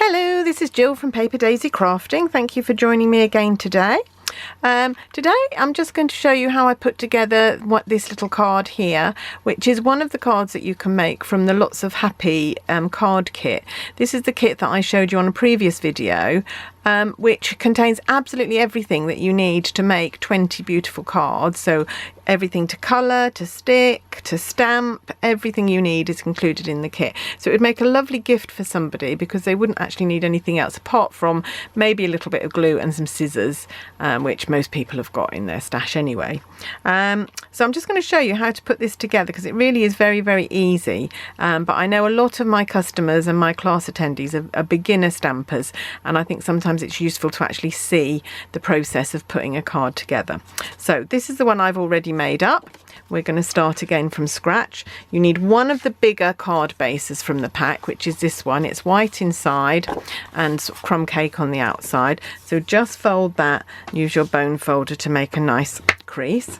Hello, this is Jill from Paper Daisy Crafting. Thank you for joining me again today. Today I'm just going to show you how I put together this little card here, which is one of the cards that you can make from the Lots of Happy card kit. This is the kit that I showed you on a previous video, which contains absolutely everything that you need to make 20 beautiful cards. So everything to colour, to stick, to stamp, everything you need is included in the kit. So it would make a lovely gift for somebody because they wouldn't actually need anything else apart from maybe a little bit of glue and some scissors, which most people have got in their stash anyway. So I'm just going to show you how to put this together because it really is very, very easy. But I know a lot of my customers and my class attendees are beginner stampers, and I think sometimes it's useful to actually see the process of putting a card together. So this is the one I've already made up. We're going to start again from scratch. You need one of the bigger card bases from the pack, which is this one. It's white inside and sort of crumb cake on the outside. So just fold that, use your bone folder to make a nice crease.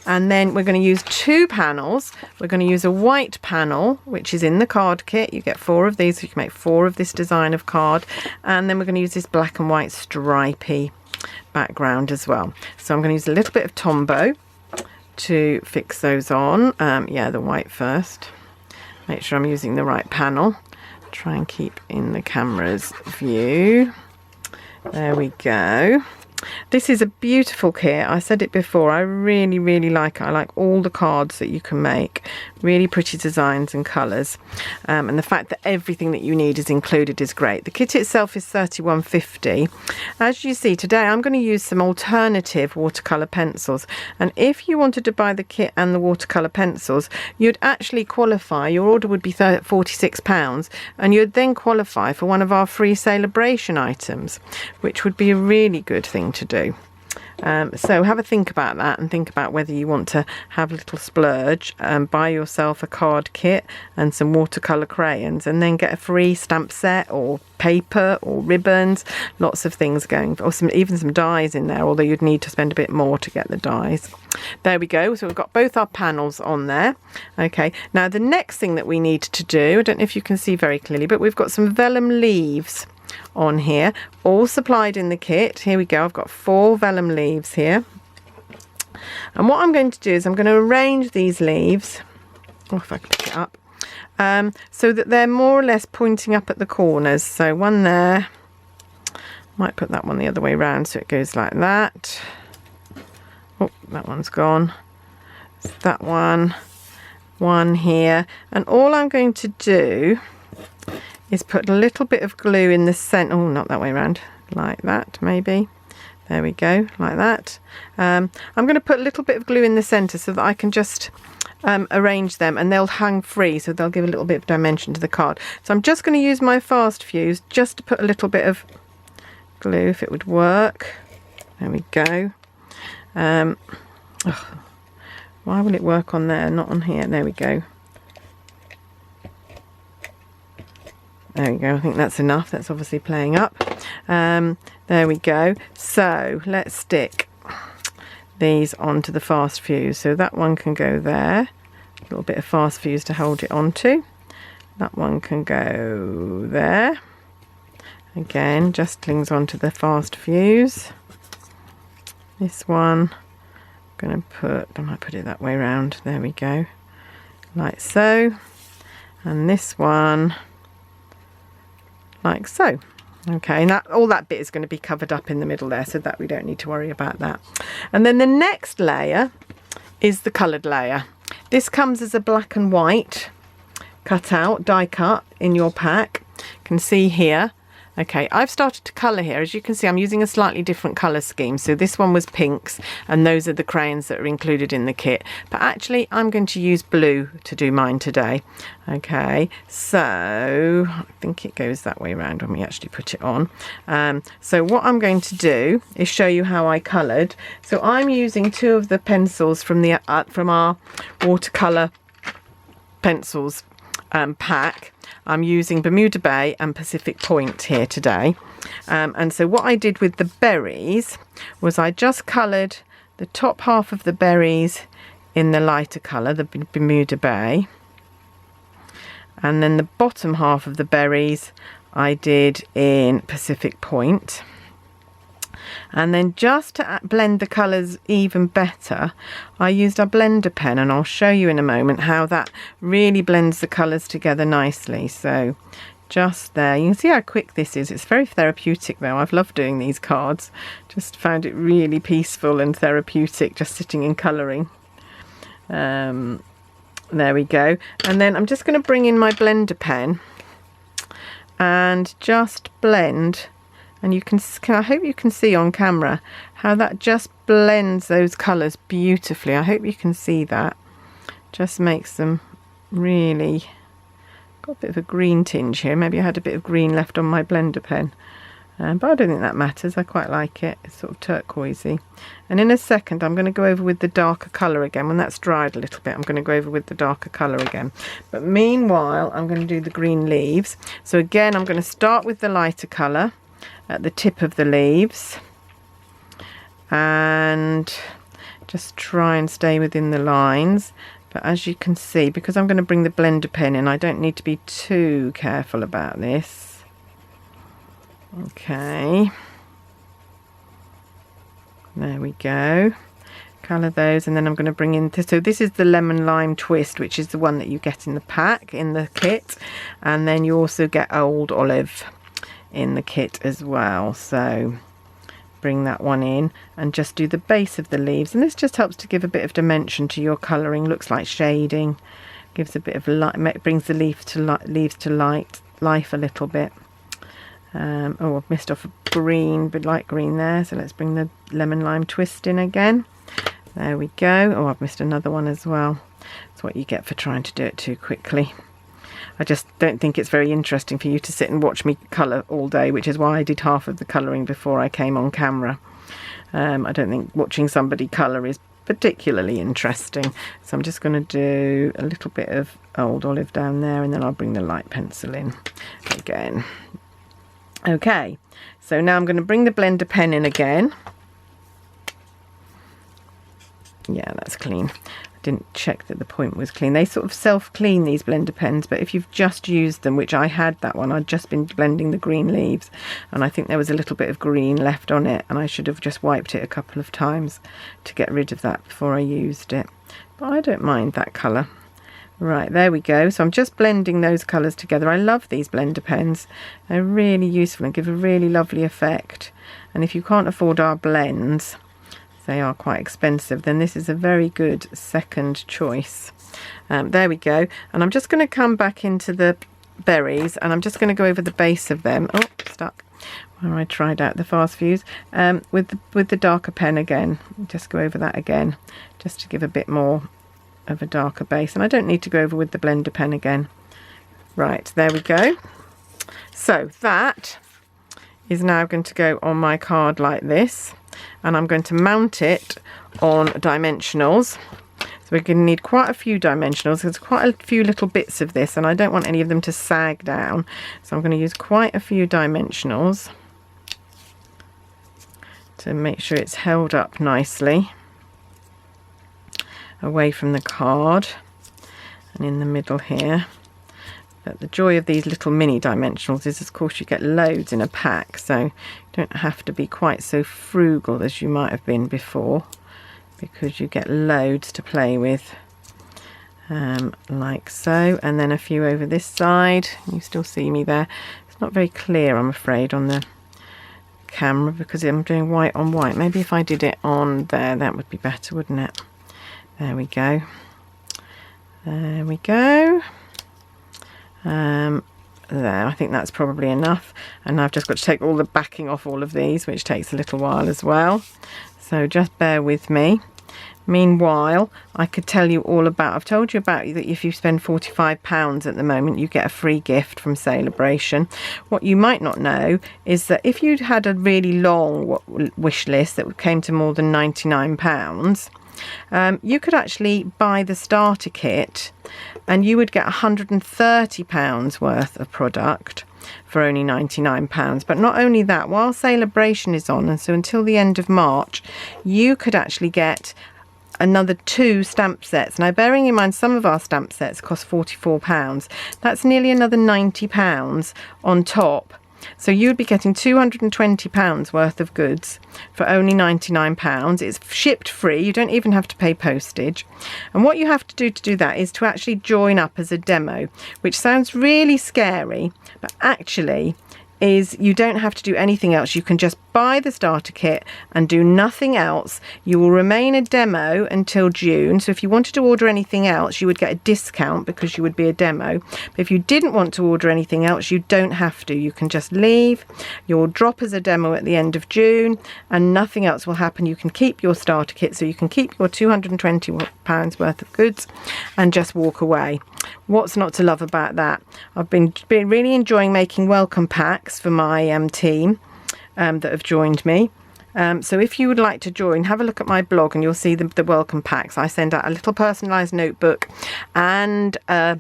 And then we're going to use two panels. We're going to use a white panel, which is in the card kit. You get 4 of these, so you can make 4 of this design of card. And then we're going to use this black and white stripy background as well. So I'm going to use a little bit of Tombow to fix those on. Yeah, the white first. Make sure I'm using the right panel. Try and keep in the camera's view. There we go. This is a beautiful kit. I said it before, I really, really like it. I like all the cards that you can make. Really pretty designs and colours. And the fact that everything that you need is included is great. The kit itself is £31.50. As you see, today I'm going to use some alternative watercolour pencils. And if you wanted to buy the kit and the watercolour pencils, you'd actually qualify. Your order would be £46, and you'd then qualify for one of our free celebration items, which would be a really good thing to do. So have a think about that and think about whether you want to have a little splurge and buy yourself a card kit and some watercolour crayons and then get a free stamp set or paper or ribbons, lots of things going, or even some dies in there, although you'd need to spend a bit more to get the dies. There we go. So we've got both our panels on there. Okay, now the next thing that we need to do, I don't know if you can see very clearly, but we've got some vellum leaves on here, all supplied in the kit. Here we go. I've got 4 vellum leaves here, and what I'm going to do is I'm going to arrange these leaves, if I can pick it up, so that they're more or less pointing up at the corners. So one there, might put that one the other way around so it goes like that. Oh, that one's gone. That one here, and all I'm going to do is put a little bit of glue in the centre. Oh, not that way around, like that maybe. There we go, like that. I'm going to put a little bit of glue in the centre so that I can just arrange them, and they'll hang free, so they'll give a little bit of dimension to the card. So I'm just going to use my fast fuse just to put a little bit of glue, if it would work. There we go. Why will it work on there, not on here? There we go. There we go, I think that's enough. That's obviously playing up. There we go. So let's stick these onto the fast fuse. So that one can go there. A little bit of fast fuse to hold it onto. That one can go there. Again, just clings onto the fast fuse. This one, I'm going to put, I might put it that way around. There we go. Like so. And this one, like so. Okay, and all that bit is going to be covered up in the middle there, so that we don't need to worry about that. And then the next layer is the coloured layer. This comes as a black and white cut out, die cut in your pack. You can see here. Okay, I've started to colour here. As you can see, I'm using a slightly different colour scheme. So this one was pinks, and those are the crayons that are included in the kit. But actually, I'm going to use blue to do mine today. Okay, so I think it goes that way around when we actually put it on. So what I'm going to do is show you how I coloured. So I'm using 2 of the pencils from our watercolour pencils pack. I'm using Bermuda Bay and Pacific Point here today. And so what I did with the berries was I just coloured the top half of the berries in the lighter colour, the Bermuda Bay. And then the bottom half of the berries I did in Pacific Point. And then just to blend the colours even better, I used a blender pen, and I'll show you in a moment how that really blends the colours together nicely. So just there, you can see how quick this is. It's very therapeutic though. I've loved doing these cards. Just found it really peaceful and therapeutic just sitting and colouring. There we go. And then I'm just going to bring in my blender pen and just blend. And you can, I hope you can see on camera how that just blends those colours beautifully. I hope you can see that. Just makes them really, got a bit of a green tinge here. Maybe I had a bit of green left on my blender pen. But I don't think that matters. I quite like it. It's sort of turquoisey. And in a second I'm going to go over with the darker colour again. When that's dried a little bit, I'm going to go over with the darker colour again. But meanwhile I'm going to do the green leaves. So again I'm going to start with the lighter colour at the tip of the leaves and just try and stay within the lines. But as you can see, because I'm going to bring the blender pen in, I don't need to be too careful about this. Okay, there we go. Colour those, and then I'm going to bring in this. So this is the lemon lime twist, which is the one that you get in the pack, in the kit, and then you also get old olive in the kit as well. So bring that one in and just do the base of the leaves, and this just helps to give a bit of dimension to your colouring. Looks like shading, gives a bit of light, brings the leaves to life a little bit. Oh, I've missed off a green, but light green there, so let's bring the lemon lime twist in again. There we go. Oh, I've missed another one as well. That's what you get for trying to do it too quickly. I just don't think it's very interesting for you to sit and watch me colour all day, which is why I did half of the colouring before I came on camera. I don't think watching somebody colour is particularly interesting. So I'm just going to do a little bit of old olive down there, and then I'll bring the light pencil in again. Okay, so now I'm going to bring the blender pen in again. Yeah, that's clean. I didn't check that the point was clean. They sort of self-clean, these blender pens, but if you've just used them, which I had that one, I'd just been blending the green leaves, and I think there was a little bit of green left on it, and I should have just wiped it a couple of times to get rid of that before I used it. But I don't mind that colour. Right, there we go. So I'm just blending those colours together. I love these blender pens. They're really useful and give a really lovely effect. And if you can't afford our blends, they are quite expensive, then this is a very good second choice. There we go. And I'm just going to come back into the berries, and I'm just going to go over the base of them. Oh, stuck. Where I tried out the fast fuse. With the darker pen again. Just go over that again, just to give a bit more of a darker base, and I don't need to go over with the blender pen again. Right, there we go. So that is now going to go on my card like this, and I'm going to mount it on dimensionals. So we're going to need quite a few dimensionals. There's quite a few little bits of this, and I don't want any of them to sag down, so I'm going to use quite a few dimensionals to make sure it's held up nicely away from the card and in the middle here. But the joy of these little mini dimensionals is, of course, you get loads in a pack, so you don't have to be quite so frugal as you might have been before, because you get loads to play with, like so. And then a few over this side. You still see me there. It's not very clear, I'm afraid, on the camera because I'm doing white on white. Maybe if I did it on there, that would be better, wouldn't it? There we go. There we go. There, I think that's probably enough. And now I've just got to take all the backing off all of these, which takes a little while as well. So just bear with me. Meanwhile, I could tell you all about, I've told you about that if you spend £45 at the moment, you get a free gift from Celebration. What you might not know is that if you'd had a really long wish list that came to more than £99, you could actually buy the starter kit and you would get £130 worth of product for only £99. But not only that, while Celebration is on, and so until the end of March, you could actually get another 2 stamp sets. Now, bearing in mind some of our stamp sets cost £44, that's nearly another £90 on top. So you'd be getting £220 worth of goods for only £99. It's shipped free. You don't even have to pay postage. And what you have to do that is to actually join up as a demo, which sounds really scary, but actually is you don't have to do anything else. You can just buy the starter kit and do nothing else. You will remain a demo until June. So if you wanted to order anything else, you would get a discount because you would be a demo. But if you didn't want to order anything else, you don't have to. You can just leave. You'll drop as a demo at the end of June and nothing else will happen. You can keep your starter kit, so you can keep your £220 worth of goods and just walk away. What's not to love about that? I've been really enjoying making welcome packs for my team that have joined me. So if you would like to join, have a look at my blog and you'll see the welcome packs. I send out a little personalised notebook and a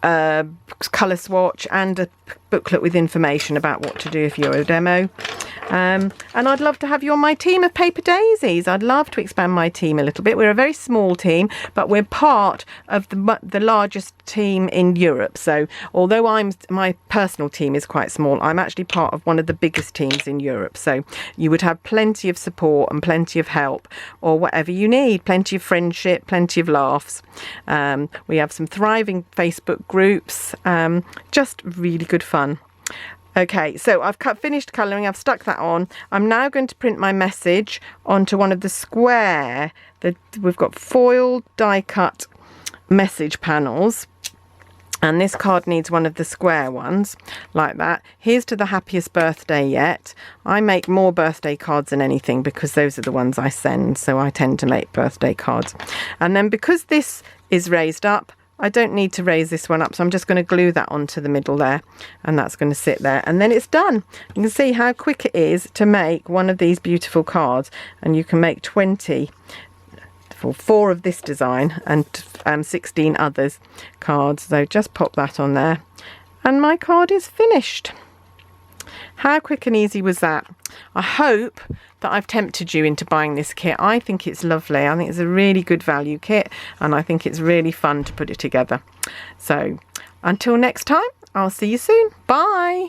colour swatch and a booklet with information about what to do if you're a demo. And I'd love to have you on my team of Paper Daisies. I'd love to expand my team a little bit. We're a very small team, but we're part of the largest team in Europe. So although my personal team is quite small, I'm actually part of one of the biggest teams in Europe. So you would have plenty of support and plenty of help or whatever you need, plenty of friendship, plenty of laughs. We have some thriving Facebook groups, just really good fun. Okay, so I've finished colouring, I've stuck that on. I'm now going to print my message onto one of the square, we've got foil die cut message panels. And this card needs one of the square ones, like that. Here's to the happiest birthday yet. I make more birthday cards than anything because those are the ones I send, so I tend to make birthday cards. And then because this is raised up, I don't need to raise this one up, so I'm just going to glue that onto the middle there, and that's going to sit there, and then it's done. You can see how quick it is to make one of these beautiful cards, and you can make 20 for 4 of this design and 16 others cards. So just pop that on there, and my card is finished. How quick and easy was that? I hope that I've tempted you into buying this kit. I think it's lovely. I think it's a really good value kit and I think it's really fun to put it together. So until next time, I'll see you soon. Bye.